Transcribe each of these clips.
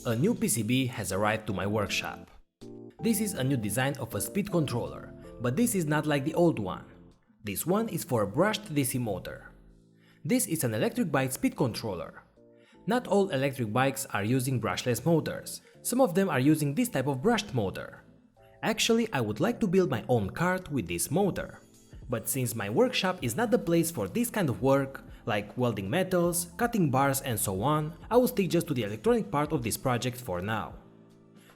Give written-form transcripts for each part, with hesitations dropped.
A new PCB has arrived to my workshop. This is a new design of a speed controller, but this is not like the old one. This one is for a brushed DC motor. This is an electric bike speed controller. Not all electric bikes are using brushless motors. Some of them are using this type of brushed motor. Actually, I would like to build my own kart with this motor. But since my workshop is not the place for this kind of work, like welding metals, cutting bars and so on, I will stick just to the electronic part of this project for now.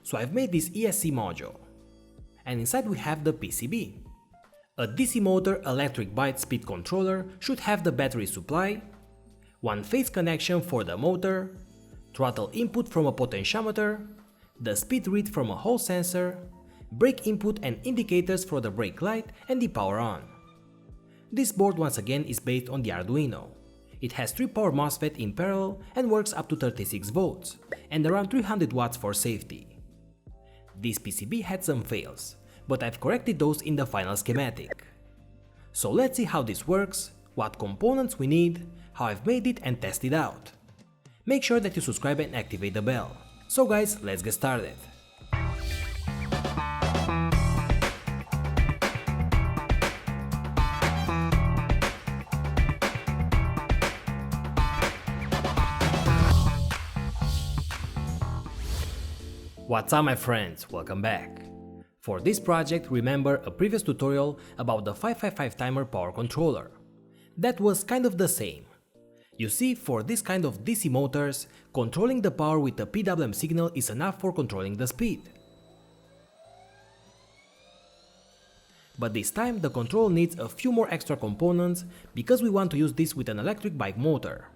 So I've made this ESC module. And inside we have the PCB. A DC motor electric bike speed controller should have the battery supply, one phase connection for the motor, throttle input from a potentiometer, the speed read from a Hall sensor, brake input and indicators for the brake light and the power on. This board once again is based on the Arduino. It has 3 power MOSFET in parallel and works up to 36 volts and around 300 watts for safety. This PCB had some fails, but I've corrected those in the final schematic. So let's see how this works, what components we need, how I've made it and test it out. Make sure that you subscribe and activate the bell. So guys, let's get started. What's up my friends, welcome back. For this project, remember a previous tutorial about the 555 timer power controller. That was kind of the same. You see, for this kind of DC motors, controlling the power with a PWM signal is enough for controlling the speed. But this time the control needs a few more extra components because we want to use this with an electric bike motor.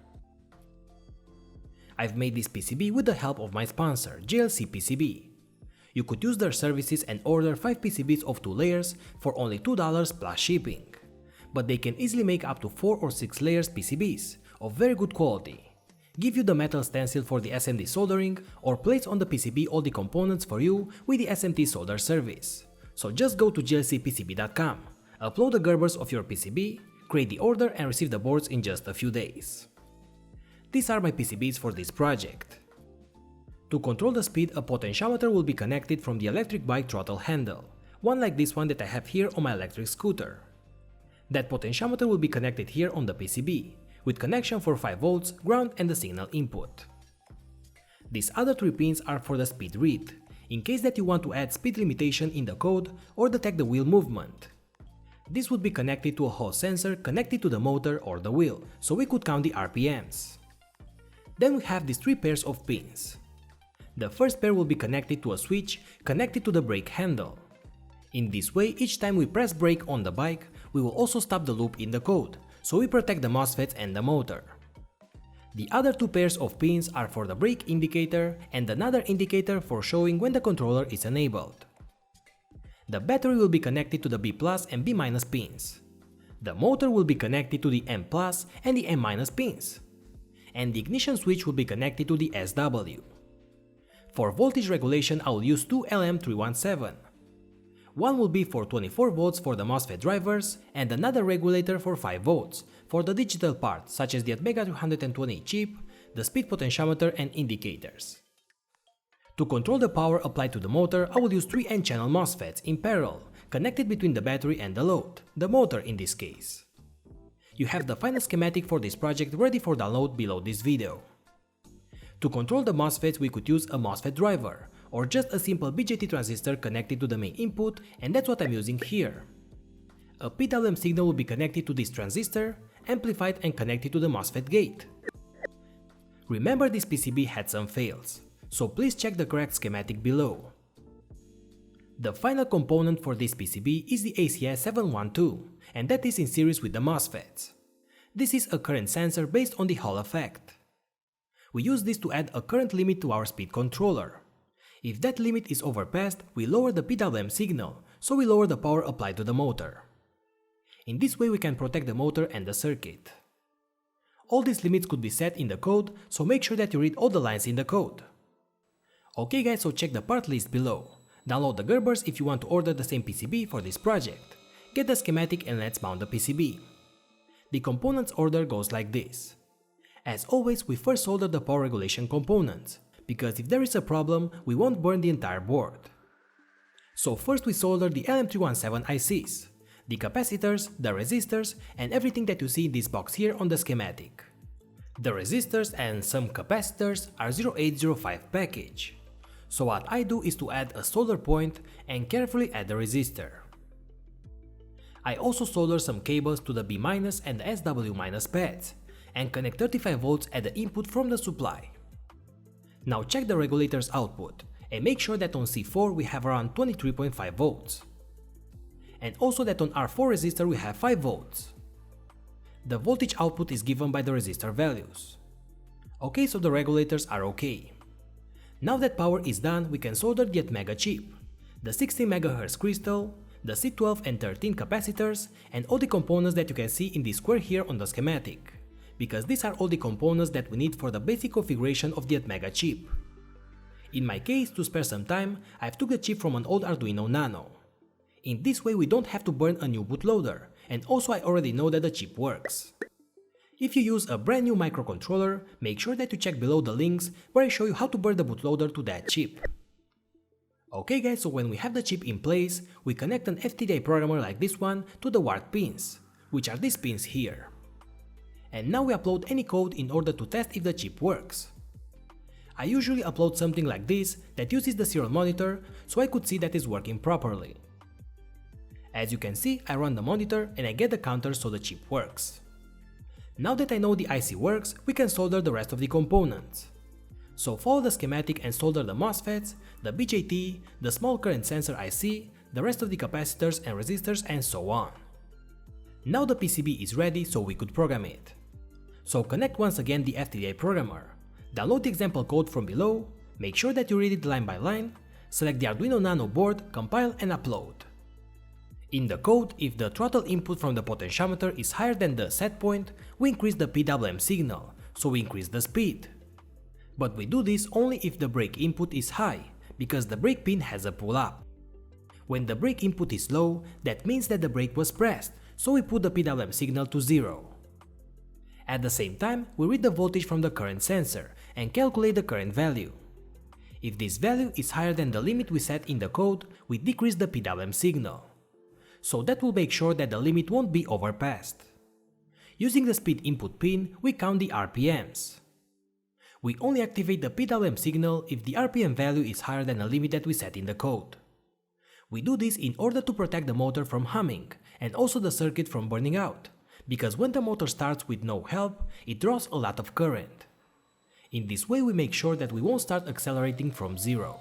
I've made this PCB with the help of my sponsor, JLC PCB. You could use their services and order 5 PCBs of 2 layers for only $2 plus shipping. But they can easily make up to 4 or 6 layers PCBs of very good quality, give you the metal stencil for the SMT soldering, or place on the PCB all the components for you with the SMT solder service. So just go to glcpcb.com, upload the Gerbers of your PCB, create the order and receive the boards in just a few days. These are my PCBs for this project. To control the speed, a potentiometer will be connected from the electric bike throttle handle, one like this one that I have here on my electric scooter. That potentiometer will be connected here on the PCB, with connection for 5 volts, ground and the signal input. These other 3 pins are for the speed read, in case that you want to add speed limitation in the code or detect the wheel movement. This would be connected to a Hall sensor connected to the motor or the wheel, so we could count the RPMs. Then we have these 3 pairs of pins. The first pair will be connected to a switch connected to the brake handle. In this way, each time we press brake on the bike, we will also stop the loop in the code, so we protect the MOSFETs and the motor. The other 2 pairs of pins are for the brake indicator and another indicator for showing when the controller is enabled. The battery will be connected to the B+ and B- pins. The motor will be connected to the M+ and the M- pins. And the ignition switch will be connected to the SW. For voltage regulation, I will use 2 LM317. One will be for 24 volts for the MOSFET drivers and another regulator for 5 volts for the digital part such as the Atmega 320 chip, the speed potentiometer and indicators. To control the power applied to the motor, I will use 3 N-channel MOSFETs in parallel, connected between the battery and the load, the motor in this case. You have the final schematic for this project ready for download below this video. To control the MOSFETs, we could use a MOSFET driver, or just a simple BJT transistor connected to the main input, and that's what I'm using here. A PWM signal will be connected to this transistor, amplified and connected to the MOSFET gate. Remember, this PCB had some fails, so please check the correct schematic below. The final component for this PCB is the ACS712, and that is in series with the MOSFETs. This is a current sensor based on the Hall effect. We use this to add a current limit to our speed controller. If that limit is overpassed, we lower the PWM signal, so we lower the power applied to the motor. In this way we can protect the motor and the circuit. All these limits could be set in the code, so make sure that you read all the lines in the code. Okay guys, so check the part list below. Download the Gerbers if you want to order the same PCB for this project. Get the schematic and let's mount the PCB. The components order goes like this. As always, we first solder the power regulation components, because if there is a problem, we won't burn the entire board. So first we solder the LM317 ICs, the capacitors, the resistors, and everything that you see in this box here on the schematic. The resistors and some capacitors are 0805 package. So what I do is to add a solder point and carefully add the resistor. I also solder some cables to the B- and the SW- pads and connect 35 volts at the input from the supply. Now check the regulator's output and make sure that on C4 we have around 23.5 volts. And also that on R4 resistor we have 5 volts. The voltage output is given by the resistor values. Okay, so the regulators are okay. Now that power is done, we can solder the Atmega chip, the 16 MHz crystal, the C12 and 13 capacitors, and all the components that you can see in this square here on the schematic, because these are all the components that we need for the basic configuration of the Atmega chip. In my case, to spare some time, I've took the chip from an old Arduino Nano. In this way we don't have to burn a new bootloader, and also I already know that the chip works. If you use a brand new microcontroller, make sure that you check below the links where I show you how to burn the bootloader to that chip. Okay guys, so when we have the chip in place, we connect an FTDI programmer like this one to the ward pins, which are these pins here. And now we upload any code in order to test if the chip works. I usually upload something like this that uses the serial monitor so I could see that it's working properly. As you can see, I run the monitor and I get the counter so the chip works. Now that I know the IC works, we can solder the rest of the components. So follow the schematic and solder the MOSFETs, the BJT, the small current sensor IC, the rest of the capacitors and resistors, and so on. Now the PCB is ready, so we could program it. So connect once again the FTDI programmer, download the example code from below, make sure that you read it line by line, select the Arduino Nano board, compile and upload. In the code, if the throttle input from the potentiometer is higher than the set point, we increase the PWM signal, so we increase the speed. But we do this only if the brake input is high, because the brake pin has a pull-up. When the brake input is low, that means that the brake was pressed, so we put the PWM signal to 0. At the same time, we read the voltage from the current sensor and calculate the current value. If this value is higher than the limit we set in the code, we decrease the PWM signal. So that will make sure that the limit won't be overpassed. Using the speed input pin, we count the RPMs. We only activate the PWM signal if the RPM value is higher than the limit that we set in the code. We do this in order to protect the motor from humming and also the circuit from burning out, because when the motor starts with no help, it draws a lot of current. In this way we make sure that we won't start accelerating from 0.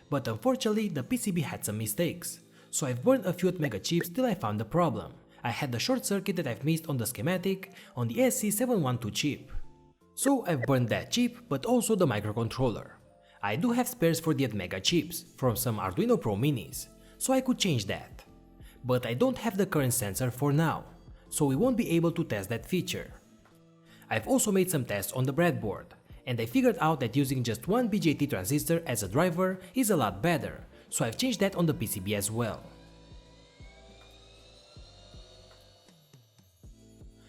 But unfortunately the PCB had some mistakes, so I've burned a few Atmega chips till I found the problem. I had the short circuit that I've missed on the schematic on the ESC 712 chip. So I've burned that chip, but also the microcontroller. I do have spares for the Atmega chips from some Arduino Pro Minis, so I could change that. But I don't have the current sensor for now, so we won't be able to test that feature. I've also made some tests on the breadboard, and I figured out that using just one BJT transistor as a driver is a lot better, so I've changed that on the PCB as well.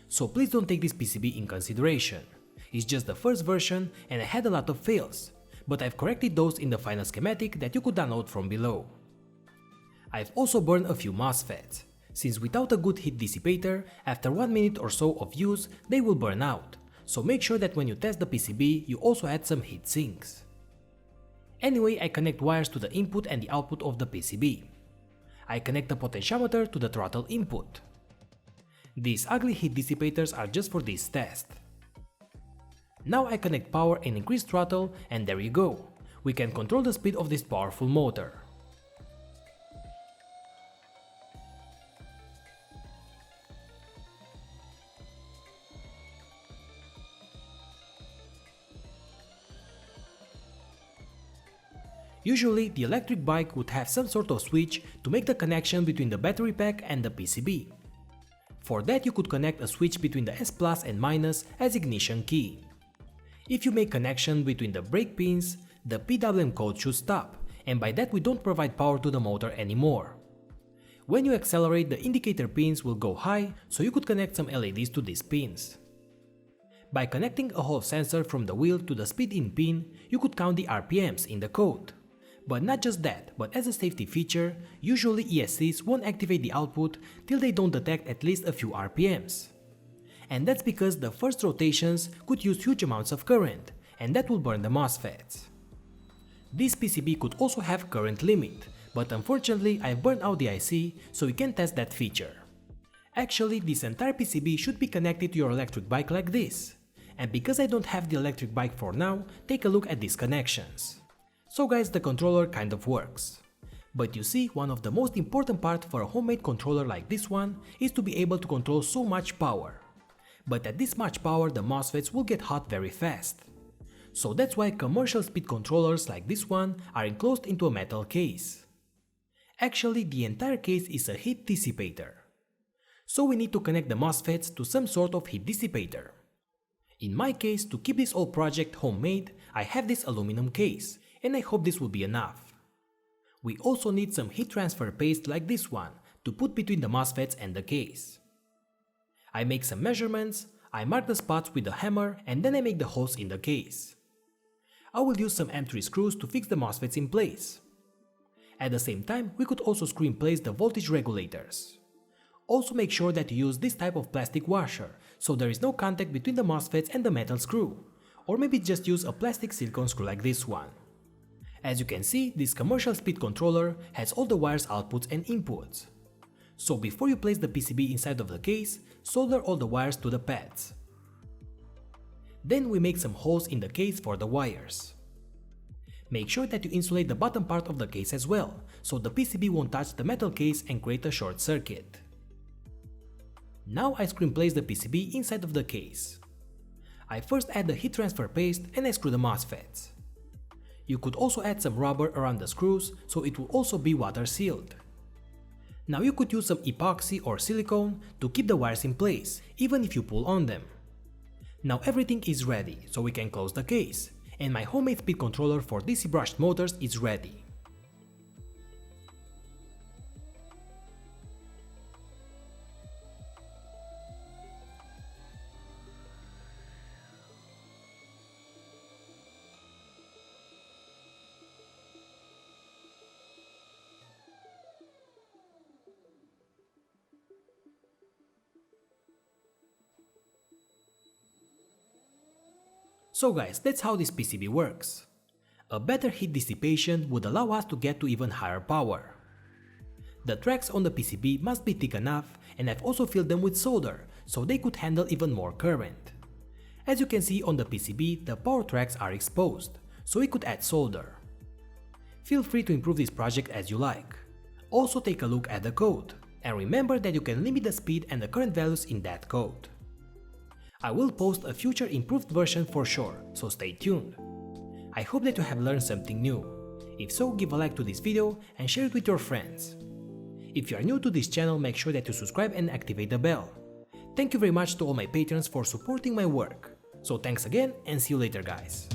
So please don't take this PCB in consideration. It's just the first version and I had a lot of fails, but I've corrected those in the final schematic that you could download from below. I've also burned a few MOSFETs, since without a good heat dissipator, after 1 minute or so of use, they will burn out. So make sure that when you test the PCB, you also add some heat sinks. Anyway, I connect wires to the input and the output of the PCB. I connect the potentiometer to the throttle input. These ugly heat dissipators are just for this test. Now I connect power and increase throttle, and there you go. We can control the speed of this powerful motor. Usually, the electric bike would have some sort of switch to make the connection between the battery pack and the PCB. For that, you could connect a switch between the S plus and minus as ignition key. If you make connection between the brake pins, the PWM code should stop, and by that we don't provide power to the motor anymore. When you accelerate, the indicator pins will go high, so you could connect some LEDs to these pins. By connecting a Hall sensor from the wheel to the speed-in pin, you could count the RPMs in the code. But not just that, but as a safety feature, usually ESCs won't activate the output till they don't detect at least a few RPMs. And that's because the first rotations could use huge amounts of current, and that will burn the MOSFETs. This PCB could also have current limit, but unfortunately I've burned out the IC, so we can test that feature. Actually, this entire PCB should be connected to your electric bike like this. And because I don't have the electric bike for now, take a look at these connections. So guys, the controller kind of works. But you see, one of the most important parts for a homemade controller like this one is to be able to control so much power. But at this much power, the MOSFETs will get hot very fast. So that's why commercial speed controllers like this one are enclosed into a metal case. Actually, the entire case is a heat dissipator. So we need to connect the MOSFETs to some sort of heat dissipator. In my case, to keep this whole project homemade, I have this aluminum case, and I hope this will be enough. We also need some heat transfer paste like this one to put between the MOSFETs and the case. I make some measurements, I mark the spots with a hammer, and then I make the holes in the case. I will use some M3 screws to fix the MOSFETs in place. At the same time, we could also screw in place the voltage regulators. Also make sure that you use this type of plastic washer, so there is no contact between the MOSFETs and the metal screw, or maybe just use a plastic silicone screw like this one. As you can see, this commercial speed controller has all the wires outputs and inputs. So before you place the PCB inside of the case, solder all the wires to the pads. Then we make some holes in the case for the wires. Make sure that you insulate the bottom part of the case as well, so the PCB won't touch the metal case and create a short circuit. Now I screw in place the PCB inside of the case. I first add the heat transfer paste and I screw the MOSFETs. You could also add some rubber around the screws so it will also be water sealed. Now you could use some epoxy or silicone to keep the wires in place, even if you pull on them. Now everything is ready, so we can close the case, and my homemade speed controller for DC brushed motors is ready. So guys, that's how this PCB works. A better heat dissipation would allow us to get to even higher power. The tracks on the PCB must be thick enough, and I've also filled them with solder, so they could handle even more current. As you can see on the PCB, the power tracks are exposed, so we could add solder. Feel free to improve this project as you like. Also take a look at the code, and remember that you can limit the speed and the current values in that code. I will post a future improved version for sure, so stay tuned. I hope that you have learned something new. If so, give a like to this video and share it with your friends. If you are new to this channel, make sure that you subscribe and activate the bell. Thank you very much to all my patrons for supporting my work. So thanks again and see you later guys.